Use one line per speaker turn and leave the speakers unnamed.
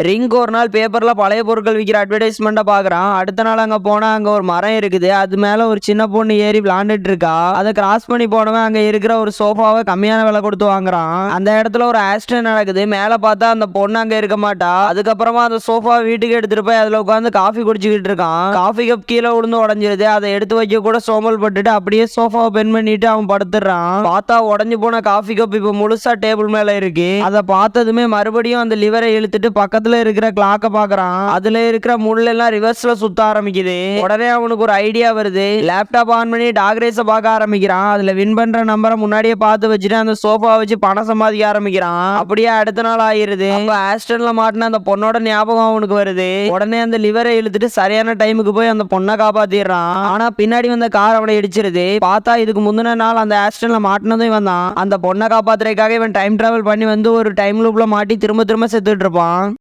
Ring ஒரு நாள் பேப்பர்ல பழைய பொருட்கள் விற்கிற அட்வர்டைஸ்மெண்ட்டை பார்க்குறான். அடுத்த நாள் அங்கே போனால் அங்கே ஒரு மரம் இருக்குது. அது மேலே ஒரு சின்ன பொண்ணு ஏறி விளாண்டுட்டு இருக்கா. அதை கிராஸ் பண்ணி போனவன் அங்கே இருக்கிற ஒரு சோஃபாவை கம்மியான விலை கொடுத்து வாங்குறான். அந்த இடத்துல ஒரு ஆக்சிடென்ட் நடக்குது. மேலே பார்த்தா அந்த பொண்ணு அங்கே இருக்க மாட்டா. அதுக்கப்புறமா அந்த சோஃபாவை வீட்டுக்கு எடுத்துட்டு போய் அதில் உட்காந்து காஃபி குடிச்சிக்கிட்டு இருக்கான். காஃபி கப் கீழே விழுந்து உடஞ்சிருது. அதை எடுத்து வைக்க கூட சோம்பல் பட்டுட்டு அப்படியே சோஃபாவை பென் பண்ணிட்டு அவன் படுத்துறான். பார்த்தா உடஞ்சு போன காஃபி கப் இப்போ முழுசா டேபிள் மேல இருக்கு. அதை பார்த்ததுமே மறுபடியும் அந்த லிவரை இழுத்துட்டு பக்கத்துல இருக்கிற கிளாக்க பாக்குறான். அதுல இருக்கிற முள் எல்லாம் ரிவர்ஸ்ல சுத்த ஆரம்பிக்குது. உடனே அவனுக்கு ஒரு ஐடியா வருது. லேப்டாப் ஆன் பண்ணி டாக் ரேஸ பார்க்க ஆரம்பிக்கிறான். அதுல வின் பண்ற நம்பரை முன்னாடியே பார்த்து வச்சுட்டு அந்த சோஃபா வச்சு பணம் சம்பாதிக்க ஆரம்பிக்கிறான். அப்படியே அடுத்த நாள் ஆயிருது. ஆக்சிடென்ட்ல மாட்டின அந்த பொண்ணோட ஞாபகம் அவனுக்கு வருது. உடனே அந்த லிவரை இழுத்துட்டு சரியான டைமுக்கு போய் அந்த பொண்ணை காப்பாத்திடுறான். ஆனா பின்னாடி வந்த கார் அவனை இடிச்சிருது. பார்த்தா இதுக்கு முந்தின நாள் அந்த ஆக்சிடென்ட்ல மாட்டினதும் இவன் தான். அந்த பொண்ணை காப்பாத்துறதுக்காக இவன் டைம் டிராவல் பண்ணி வந்து ஒரு டைம் லூப்ல மாட்டி திரும்ப திரும்ப செத்துட்டு இருப்பான்.